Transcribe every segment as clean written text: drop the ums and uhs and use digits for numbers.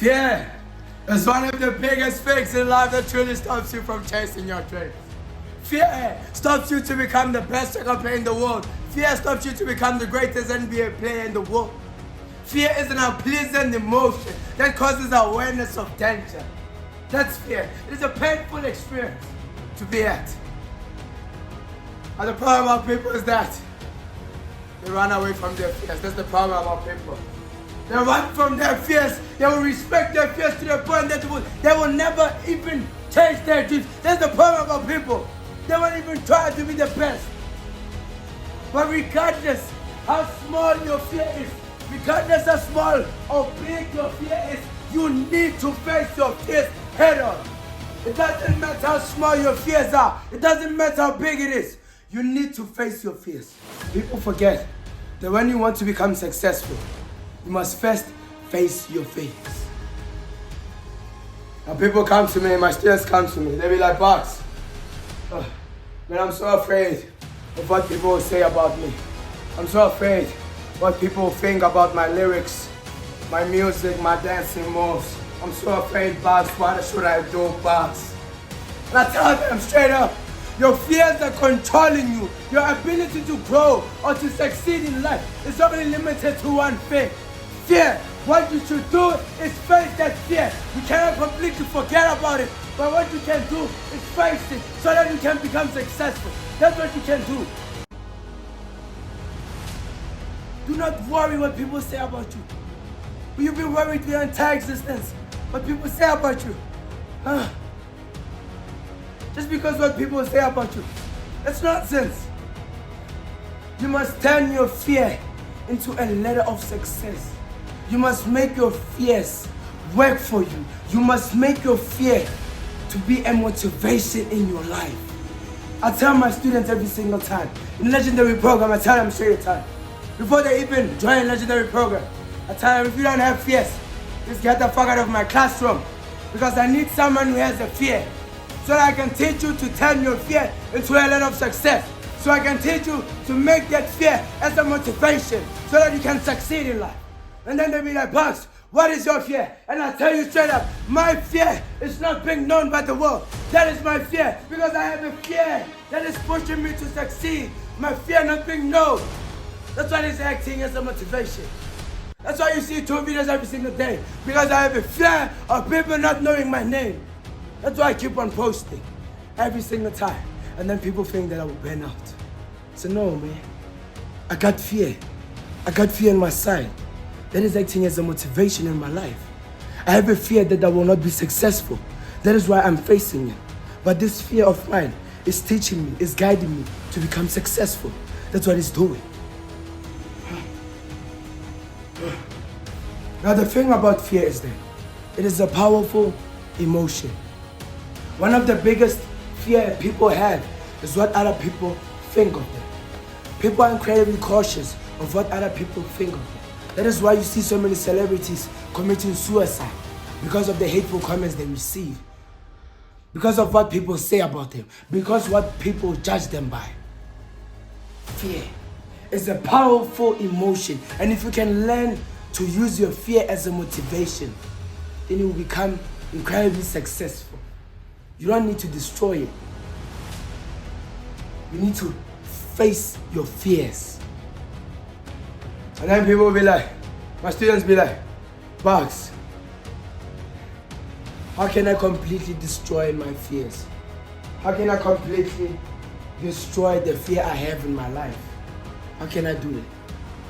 Fear is one of the biggest things in life that truly stops you from chasing your dreams. Fear stops you to become the best soccer player in the world. Fear stops you to become the greatest NBA player in the world. Fear is an unpleasant emotion that causes awareness of danger. That's fear. It is a painful experience to be at. And the problem about people is that they run away from their fears. That's the problem about people. They run from their fears. They will respect their fears to the point that they will never even chase their dreams. That's the problem about people. They won't even try to be the best. But regardless how small your fear is, regardless how small or big your fear is, you need to face your fears head on. It doesn't matter how small your fears are. It doesn't matter how big it is. You need to face your fears. People forget that when you want to become successful, you must first face your fears. Now people come to me, my students come to me, they be like, Box, man, I'm so afraid of what people will say about me. I'm so afraid what people think about my lyrics, my music, my dancing moves. I'm so afraid, Box, what should I do, Box? And I tell them straight up, your fears are controlling you. Your ability to grow or to succeed in life is only limited to one thing. Fear. What you should do is face that fear. You cannot completely forget about it, but what you can do is face it so that you can become successful. That's what you can do. Do not worry what people say about you. You've been worried your entire existence what people say about you. Just because what people say about you, that's nonsense. You must turn your fear into a letter of success. You must make your fears work for you. You must make your fear to be a motivation in your life. I tell my students every single time, in Legendary program, I tell them straight the time. Before they even join Legendary program, I tell them, if you don't have fears, just get the fuck out of my classroom. Because I need someone who has a fear. So that I can teach you to turn your fear into a letter of success. So I can teach you to make that fear as a motivation so that you can succeed in life. And then they'll be like, Bugs, what is your fear? And I tell you straight up, my fear is not being known by the world. That is my fear because I have a fear that is pushing me to succeed. My fear not being known. That's why it's acting as a motivation. That's why you see 2 videos every single day. Because I have a fear of people not knowing my name. That's why I keep on posting every single time. And then people think that I will burn out. So no, man. I got fear. I got fear on my side. That is acting as a motivation in my life. I have a fear that I will not be successful. That is why I'm facing it. But this fear of mine is teaching me, is guiding me to become successful. That's what it's doing. Now the thing about fear is that it is a powerful emotion. One of the biggest fear people have is what other people think of them. People are incredibly cautious of what other people think of them. That is why you see so many celebrities committing suicide because of the hateful comments they receive. Because of what people say about them. Because what people judge them by. Fear is a powerful emotion. And if you can learn to use your fear as a motivation, then you will become incredibly successful. You don't need to destroy it. You need to face your fears. And then people will be like, my students be like, Bugs, how can I completely destroy my fears? How can I completely destroy the fear I have in my life? How can I do it?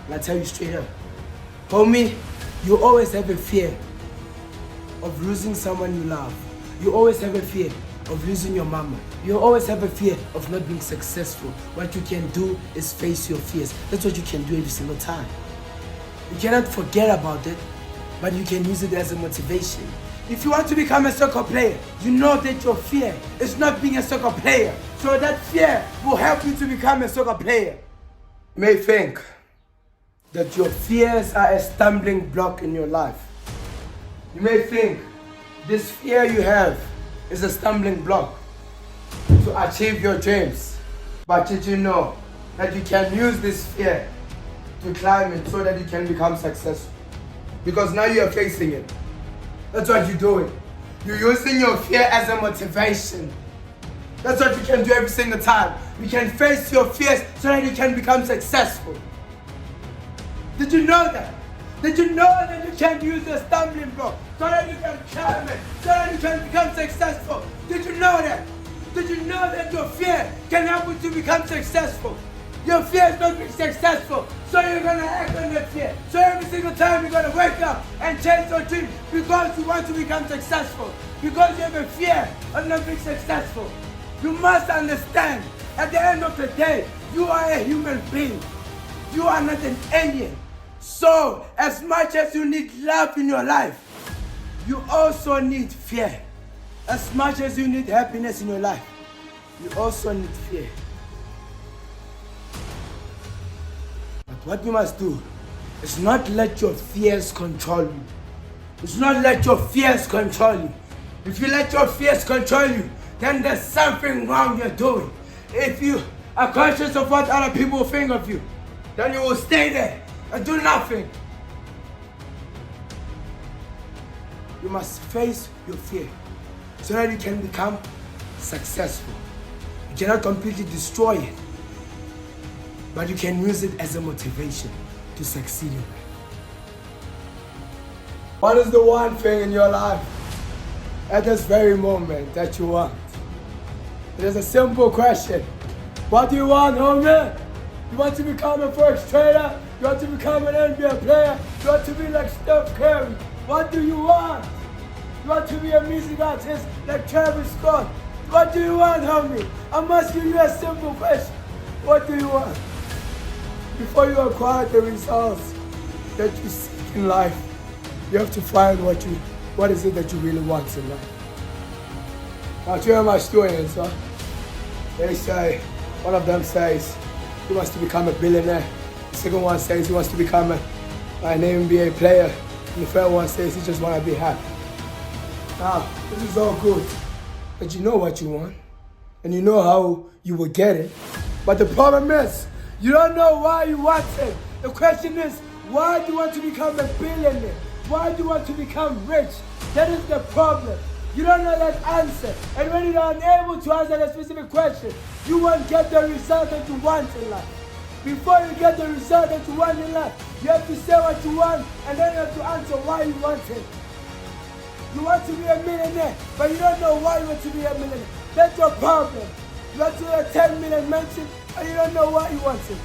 And I tell you straight up, homie, you always have a fear of losing someone you love. You always have a fear of losing your mama. You always have a fear of not being successful. What you can do is face your fears. That's what you can do every single time. You cannot forget about it, but you can use it as a motivation. If you want to become a soccer player, you know that your fear is not being a soccer player. So that fear will help you to become a soccer player. You may think that your fears are a stumbling block in your life. You may think this fear you have is a stumbling block to achieve your dreams. But did you know that you can use this fear to climb it so that you can become successful? Because now you are facing it. That's what you're doing. You're using your fear as a motivation. That's what you can do every single time. You can face your fears so that you can become successful. Did you know that? Did you know that you can use a stumbling block so that you can climb it, so that you can become successful? Did you know that? Did you know that your fear can help you to become successful? Your fear is not being successful, so you're gonna act on that fear. So every single time you're gonna wake up and chase your dream because you want to become successful, because you have a fear of not being successful. You must understand, at the end of the day, you are a human being. You are not an alien. So, as much as you need love in your life, you also need fear. As much as you need happiness in your life, you also need fear. But what you must do is not let your fears control you. It's not let your fears control you. If you let your fears control you, then there's something wrong you're doing. If you are conscious of what other people think of you, then you will stay there and do nothing. You must face your fear so that you can become successful. You cannot completely destroy it, but you can use it as a motivation to succeed in life. What is the one thing in your life at this very moment that you want? It is a simple question. What do you want, homie? You want to become a forex trader? You want to become an NBA player? You want to be like Steph Curry? What do you want? You want to be a music artist like Travis Scott? What do you want, homie? I'm asking you a simple question. What do you want? Before you acquire the results that you seek in life, you have to find what is it that you really want in life. Now, two of my students, they say, one of them says he wants to become a billionaire. The second one says he wants to become an NBA player. And the third one says he just wants to be happy. Now, this is all good, but you know what you want, and you know how you will get it. But the problem is, you don't know why you want it. The question is, why do you want to become a billionaire? Why do you want to become rich? That is the problem. You don't know that answer. And when you're unable to answer that specific question, you won't get the result that you want in life. Before you get the result that you want in life, you have to say what you want, and then you have to answer why you want it. You want to be a millionaire, but you don't know why you want to be a millionaire. That's your problem. You want to be a 10 million mansion, and you don't know why you want it.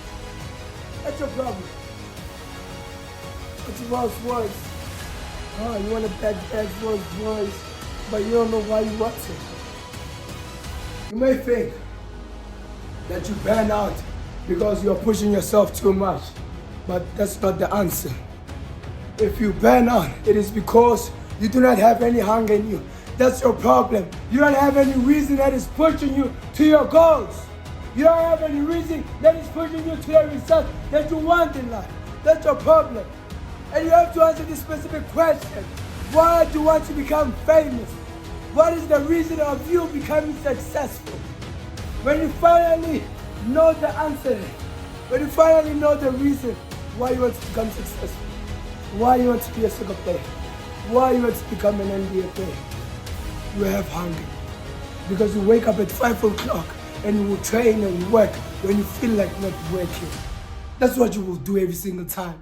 That's your problem. It's Rolls Royce. Oh, you want a bad Rolls Royce, but you don't know why you want it. You may think that you burn out because you're pushing yourself too much, but that's not the answer. If you burn out, it is because you do not have any hunger in you. That's your problem. You don't have any reason that is pushing you to your goals. You don't have any reason that is pushing you to the result that you want in life. That's your problem. And you have to answer this specific question. Why do you want to become famous? What is the reason of you becoming successful? When you finally know the answer, when you finally know the reason why you want to become successful, why you want to be a soccer player, why you want to become an NBA player, you have hunger. Because you wake up at 5 o'clock and you will train and work when you feel like not working. That's what you will do every single time.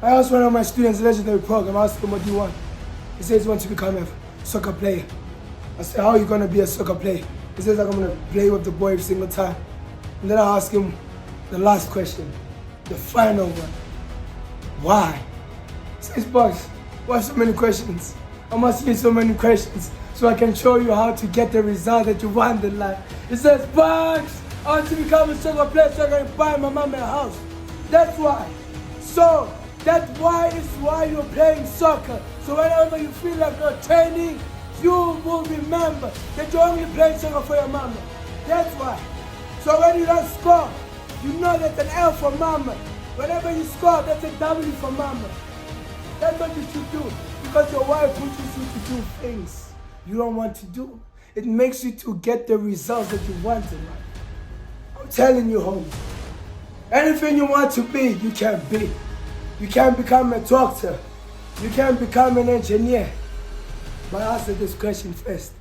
I asked one of my students, legendary program, I asked him, what do you want? He says he wants to become a soccer player. I said, how are you going to be a soccer player? He says, I'm going to play with the boy every single time. And then I asked him the last question, the final one. Why? He says, Bugs, why so many questions? I'm asking you so many questions so I can show you how to get the result that you want in life. He says, Bugs, I want to become a soccer player so I can buy my mom a house. That's why. So, that why is why you're playing soccer. So whenever you feel like you're training, you will remember that you're only playing soccer for your mama. That's why. So when you don't score, you know that's an L for mama. Whenever you score, that's a W for mama. That's what you should do. Because your wife pushes you to do things you don't want to do. It makes you to get the results that you want in life. I'm telling you, homie. Anything you want to be, you can be. You can become a doctor. You can become an engineer. But answer this question first.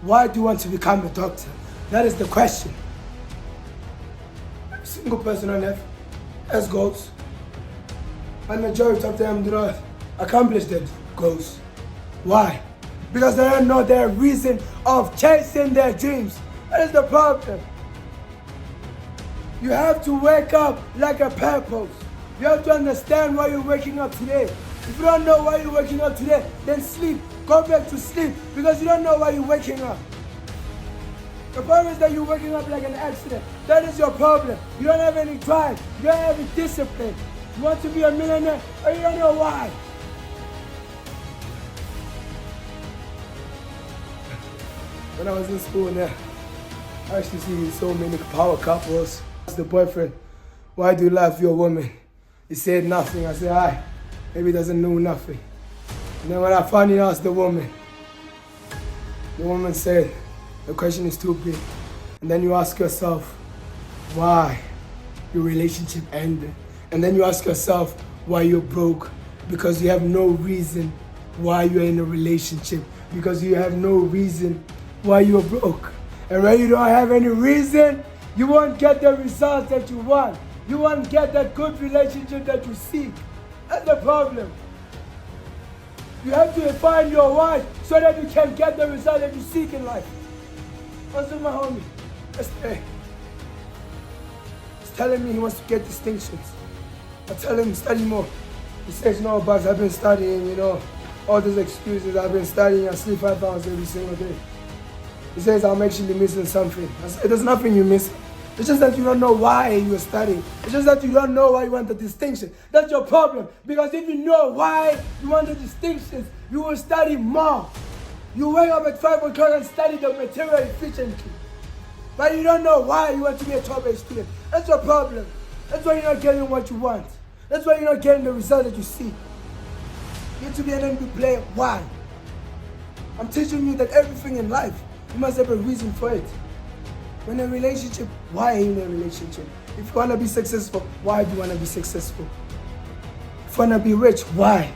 Why do you want to become a doctor? That is the question. Every single person on earth has goals. And the majority of them do not accomplish their goals. Why? Because they don't know their reason of chasing their dreams. That is the problem. You have to wake up like a purpose. You have to understand why you're waking up today. If you don't know why you're waking up today, then sleep. Go back to sleep because you don't know why you're waking up. The problem is that you're waking up like an accident. That is your problem. You don't have any drive. You don't have any discipline. You want to be a millionaire, or you don't know why. When I was in school now, I actually see so many power couples. I asked the boyfriend, why do you love your woman? He said nothing. I said, hi. Maybe he doesn't know nothing. And then when I finally asked the woman said, the question is too big. And then you ask yourself, why your relationship ended? And then you ask yourself why you're broke. Because you have no reason why you're in a relationship. Because you have no reason why you're broke. And when you don't have any reason, you won't get the results that you want. You won't get that good relationship that you seek. That's the problem. You have to find your why so that you can get the result that you seek in life. What's with my homie? Yesterday, he's telling me he wants to get distinctions. I tell him, study more. He says, no, Bugs, I've been studying, all these excuses. I've been studying. I sleep 5 hours every single day. He says, I'm actually missing something. I said, there's nothing you're missing. It's just that you don't know why you are studying. It's just that you don't know why you want the distinction. That's your problem. Because if you know why you want the distinctions, you will study more. You wake up at 5 o'clock and study the material efficiently. But you don't know why you want to be a top A student. That's your problem. That's why you're not getting what you want. That's why you're not getting the result that you seek. You need to be an NBA player. Why? I'm teaching you that everything in life, you must have a reason for it. When a relationship, why are you in a relationship? If you want to be successful, why do you want to be successful? If you want to be rich, why?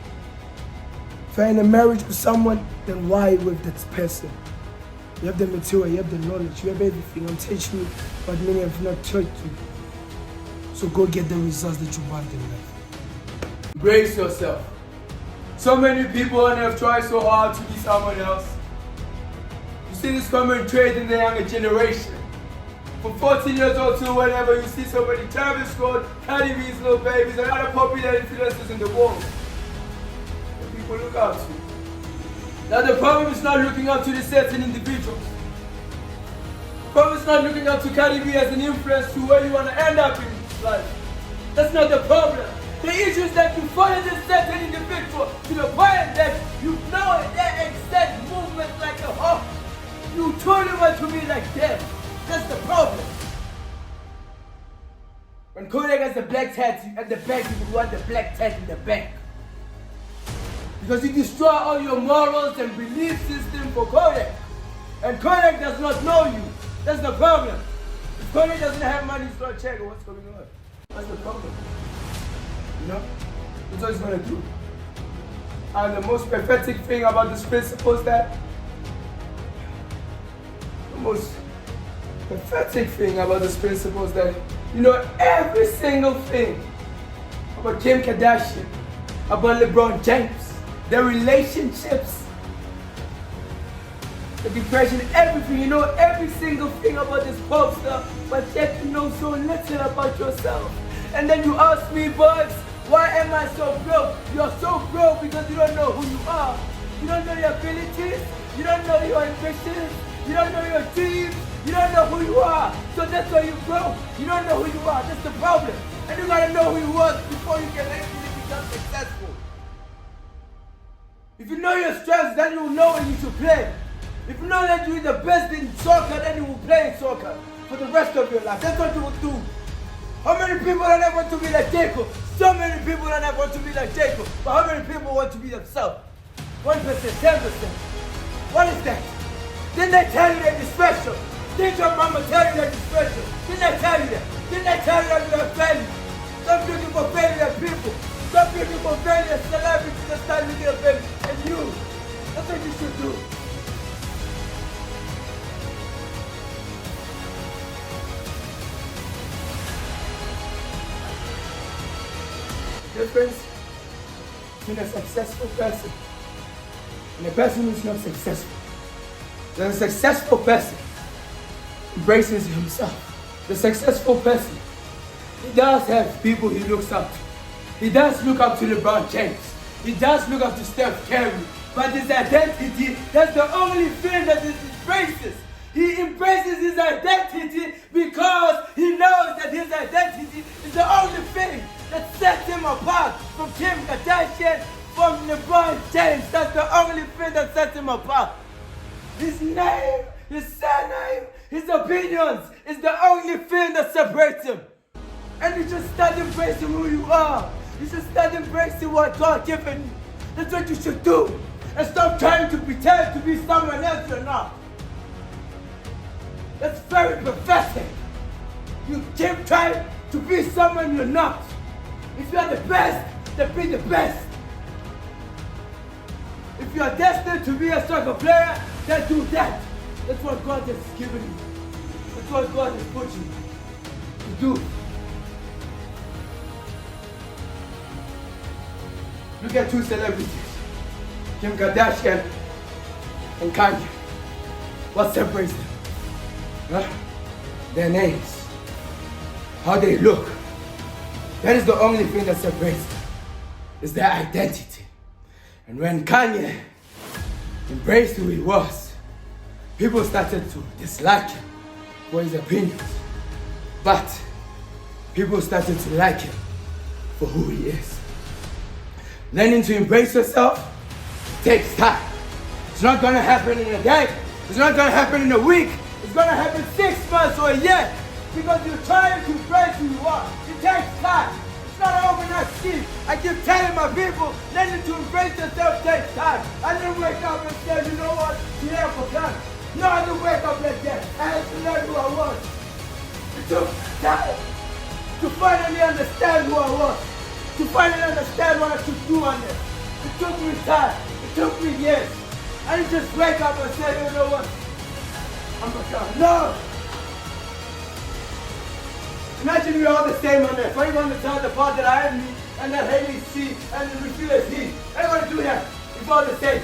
If you're in a marriage with someone, then why with that person? You have the material, you have the knowledge, you have everything. I'm teaching you, but many have not taught you. So go get the results that you want in life. Brace yourself. So many people on earth try so hard to be someone else. You see this common trait in the younger generation. From 14 years old to whenever you see somebody, Travis Scott, Cardi B's little babies, and other popular influencers in the world. And people look up to. Now the problem is not looking up to the certain individuals. The problem is not looking up to Cardi B as an influence to where you want to end up in life. That's not the problem. The issue is that you follow this certain individual to the point that you know their exact movement like a hawk. You truly want to be like them. That's the problem. When Kodak has the black tattoo at the back, you would want the black tattoo in the back. Because you destroy all your morals and belief system for Kodak. And Kodak does not know you. That's the problem. If Kodak doesn't have money, he's going to check what's going on. That's the problem. That's what he's going to do. And the most pathetic thing about this principle is that the most pathetic thing about this principle is that every single thing about Kim Kardashian, about LeBron James, their relationships, the depression, everything, every single thing about this pop stuff, but yet you know so little about yourself. And then you ask me, Bugs, why am I so broke? You're so broke because you don't know who you are. You don't know your abilities, you don't know your ambitions, you don't know your dreams, you don't know who you are. So that's why you're broke. You don't know who you are, that's the problem. And you gotta know who you are before you can actually become successful. If you know your strengths, then you will know when you should play. If you know that you're the best in soccer, then you will play in soccer for the rest of your life. That's what you will do. How many people don't ever want to be like Jacob? So many people don't ever want to be like Jacob. But how many people want to be themselves? 1%, 10%. What is that? Didn't they tell you that you're special? Didn't your mama tell you that you're special? Didn't they tell you that? Didn't they tell you that you have value? Stop looking for failure people. Stop looking for failure celebrities and start looking at value. And you. That's That's what you should do. The difference between a successful person and a person who's not successful. The successful person embraces himself. The successful person, he does have people he looks up to. He does look up to LeBron James. He does look up to Steph Curry. But his identity, that's the only thing that he embraces. He embraces his identity because he knows that his identity is the only thing that sets him apart from Kim Kardashian, from LeBron James. That's the only thing that sets him apart. His name, his surname, his opinions is the only thing that separates him. And you just start embracing who you are. You should start embracing what God given you. That's what you should do. And stop trying to pretend to be someone else you're not. That's very pathetic. You keep trying to be someone you're not. If you are the best, then be the best. If you are destined to be a soccer player, then do that. That's what God has given you. That's what God has put you to do. Look at two celebrities, Kim Kardashian and Kanye. What separates them? Huh? Their names, how they look. That is the only thing that separates them, is their identity. And when Kanye embraced who he was, people started to dislike him for his opinions. But people started to like him for who he is. Learning to embrace yourself takes time. It's not gonna happen in a day. It's not gonna happen in a week. It's gonna happen 6 months or a year. Because you're trying to embrace who you are. It takes time. It's not an overnight scheme. I keep telling my people, learning to embrace yourself takes time. I didn't wake up and say, you know what, today I'm done. No, I didn't wake up like that. I had to learn who I was. It took time to finally understand who I was. To finally understand what I should do on it. It took me time. It took me years. I didn't just wake up and say, you know what, I'm Bakang. No! Imagine we're all the same on there. If I want to tell the part that I am me and that Haley C and we feel as he, I don't want to do that. It's all the same.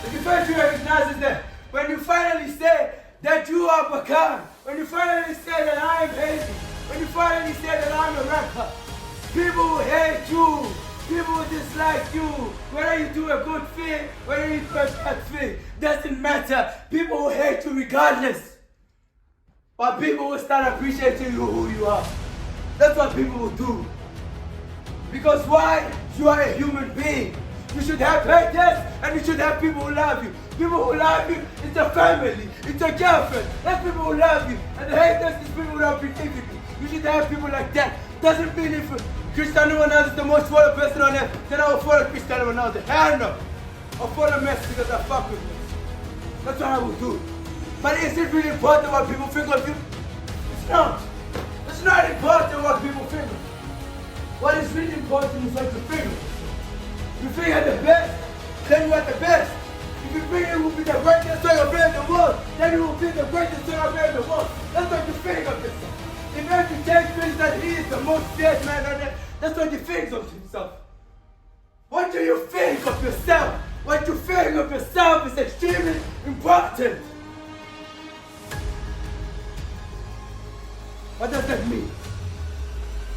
The difference you recognize is that when you finally say that you are Bakang, when you finally say that I am Haley, when you finally say that I'm a rapper, people will hate you. People will dislike you. Whether you do a good thing, whether you do a bad thing, doesn't matter. People will hate you regardless. But people will start appreciating you who you are. That's what people will do. Because why? You are a human being. You should have haters and you should have people who love you. People who love you, it's your family, it's your girlfriend. That's people who love you. And the haters is people who don't believe in you. You should have people like that. Doesn't mean if Cristiano Ronaldo is the most followed person on earth, then I will follow Cristiano Ronaldo. Hell no. I'll follow Messi because I fuck with Messi. That's what I will do. But is it really important what people think of you? It's not. It's not important what people think of you. What is really important is what you think of yourself. If you think you're the best, then you are the best. If you think you will be the greatest soccer player in the world, then you will be the greatest soccer player in the world. That's what you think of yourself. If Andrew James thinks that he is the most feared man on earth, that's what he thinks of himself. What do you think of yourself? What you think of yourself is extremely important. What does that mean?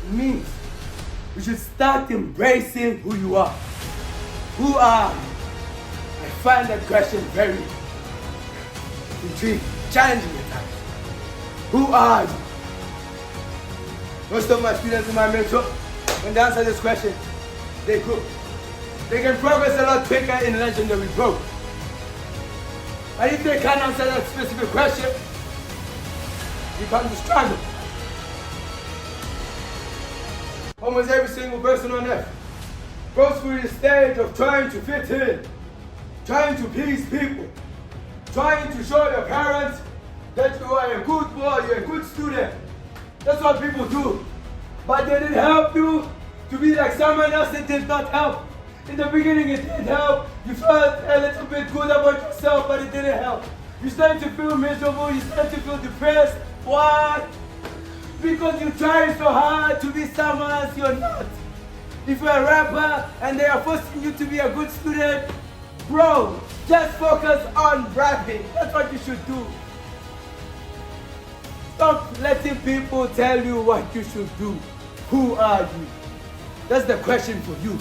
It means you should start embracing who you are. Who are you? I find that question very intriguing, challenging at times. Who are you? Most of my students in my mentor, when they answer this question, they grow. They can progress a lot quicker in legendary growth. But if they can't answer that specific question, you can't struggle. Almost every single person on earth goes through the stage of trying to fit in, trying to please people, trying to show your parents that you are a good boy, you're a good student. That's what people do. But they didn't help you to be like someone else that did not help. In the beginning it didn't help. You felt a little bit good about yourself, but it didn't help. You started to feel miserable, you started to feel depressed. Why? Because you trying so hard to be someone else you're not. If you're a rapper and they are forcing you to be a good student, bro, just focus on rapping. That's what you should do. Stop letting people tell you what you should do. Who are you? That's the question for you.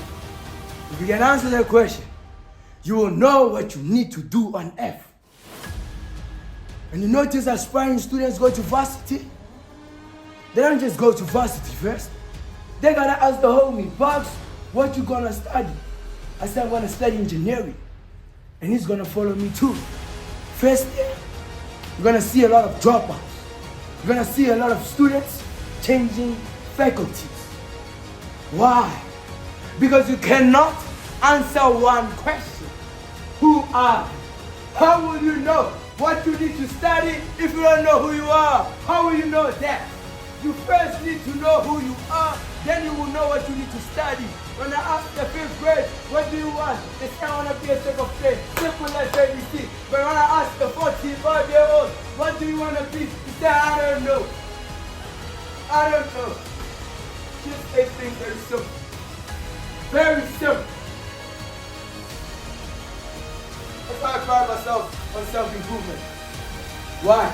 If you can answer that question, you will know what you need to do on F. And you notice aspiring students go to varsity. They don't just go to varsity first. They gotta ask the homie, Bugs, what you gonna study? I said, I'm gonna study engineering. And he's gonna follow me too. First year, you're gonna see a lot of dropouts. You're gonna see a lot of students changing faculties. Why? Because you cannot answer one question. Who are you? How will you know what you need to study if you don't know who you are? How will you know that? You first need to know who you are, then you will know what you need to study. When I ask the 5th grade, what do you want? They say, I want to be a secretary. Simple as ABC. But when I ask the 45-year-old, what do you want to be? He said, I don't know. I don't know. Just make things very simple. Very simple. That's why I pride myself on self-improvement. Why?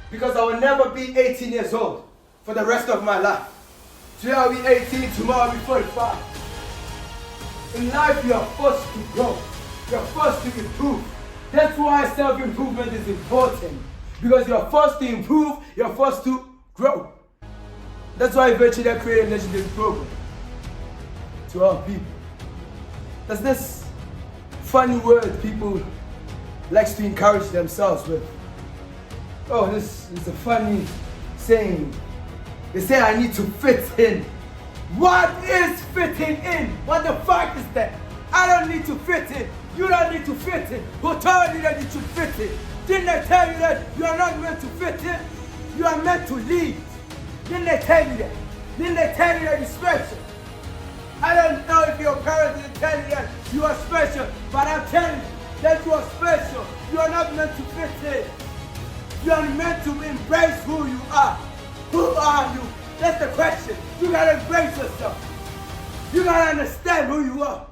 Because I will never be 18 years old for the rest of my life. Today I'll be 18, tomorrow I'll be 45. In life you are forced to grow. You are forced to improve. That's why self-improvement is important. Because you are forced to improve, you are forced to grow. That's why eventually I created a legendary program to our people. That's this funny word people likes to encourage themselves with. Oh, this is a funny saying. They say I need to fit in. What is fitting in? What the fuck is that? I don't need to fit in. You don't need to fit in. Who told you that you should fit in? Didn't they tell you that you are not meant to fit in? You are meant to lead. Didn't they tell you that? Didn't they tell you that you're special? I don't know if your parents didn't tell you that you are special, but I'm telling you that you are special. You are not meant to fit in. You are meant to embrace who you are. Who are you? That's the question. You gotta embrace yourself. You gotta understand who you are.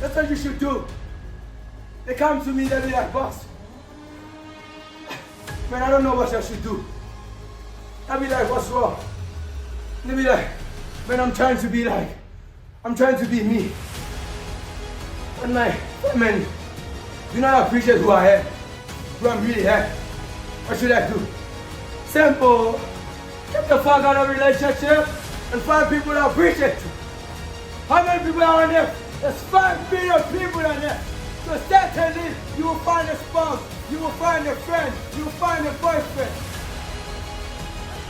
That's what you should do. They come to me, they be like, boss, man, I don't know what I should do. I be like, what's wrong? They be like, man, I'm trying to be me. I'm like, man, you know, I appreciate who I am, who I'm really am. What should I do? Simple. Get the fuck out of a relationship and find people that appreciate you. How many people are on there? There's 5 billion people on there. So certainly you will find a spouse, you will find a friend, you will find a boyfriend.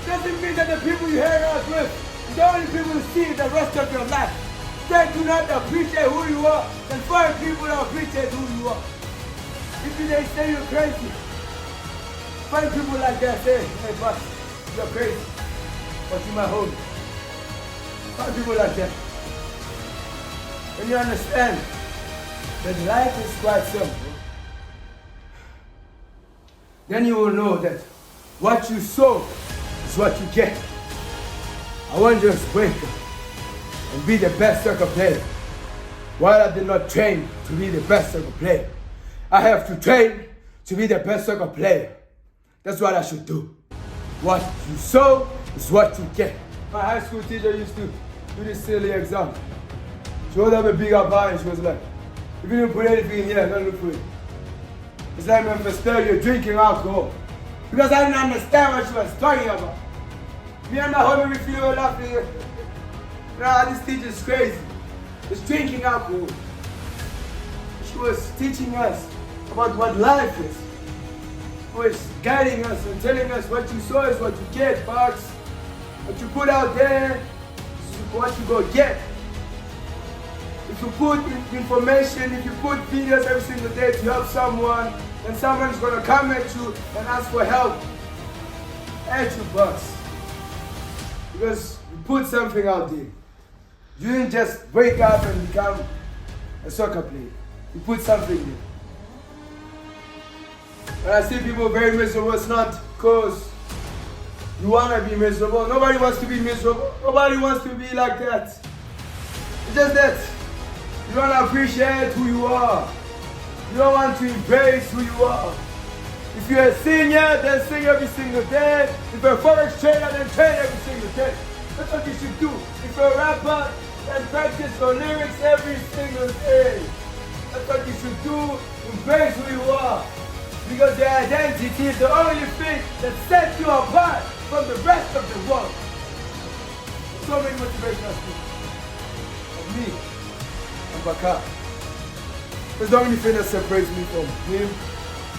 Doesn't mean that the people you hang out with, the only people you see the rest of your life. They do not appreciate who you are, then find people that appreciate who you are. If they say you're crazy, find people like that say, hey boss, you're crazy, but you're my homie. Find people like that. When you understand that life is quite simple, then you will know that what you sow is what you get. I want you to wake up and be the best soccer player. While I did not train to be the best soccer player, I have to train to be the best soccer player. That's what I should do. What you sow is what you get. My high school teacher used to do this silly exam. She would have a big bar and she was like, if you didn't put anything in here, don't look for it. It's like, man, for you're drinking alcohol. Because I didn't understand what she was talking about. Me and my homie, we feel laughing. Nah, this teacher's crazy. It's drinking alcohol. She was teaching us about what life is. She was guiding us and telling us what you saw is what you get, Bugs. What you put out there is what you go get. If you put information, if you put videos every single day to help someone, then someone's gonna come at you and ask for help. At you, Bugs. Because you put something out there. You didn't just wake up and become a soccer player. You put something in. When I see people very miserable, it's not because you want to be miserable. Nobody wants to be miserable. Nobody wants to be like that. It's just that you don't appreciate who you are. You don't want to embrace who you are. If you're a singer, then sing every single day. If you're a forex trader, then trade every single day. That's what you should do. If you're a rapper, then practice your lyrics every single day. That's what you should do. Embrace who you are. Because your identity is the only thing that sets you apart from the rest of the world. So many motivational speakers. Of me, I'm Bakang. That's the only thing that separates me from him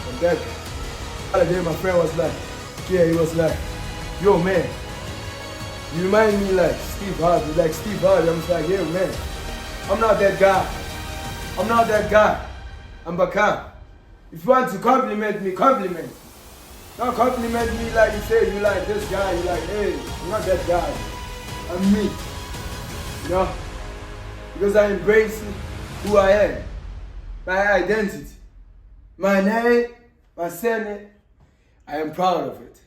and that guy. The other day my friend was like, he was like, yo man, you remind me like Steve Harvey. Like Steve Harvey, I'm just like, yeah man, I'm not that guy. I'm not that guy. I'm Bakang. If you want to compliment me, compliment me. Don't compliment me like you say you like this guy, you like, hey, I'm not that guy. I'm me. You know? Because I embrace who I am. My identity. My name, my surname. I am proud of it.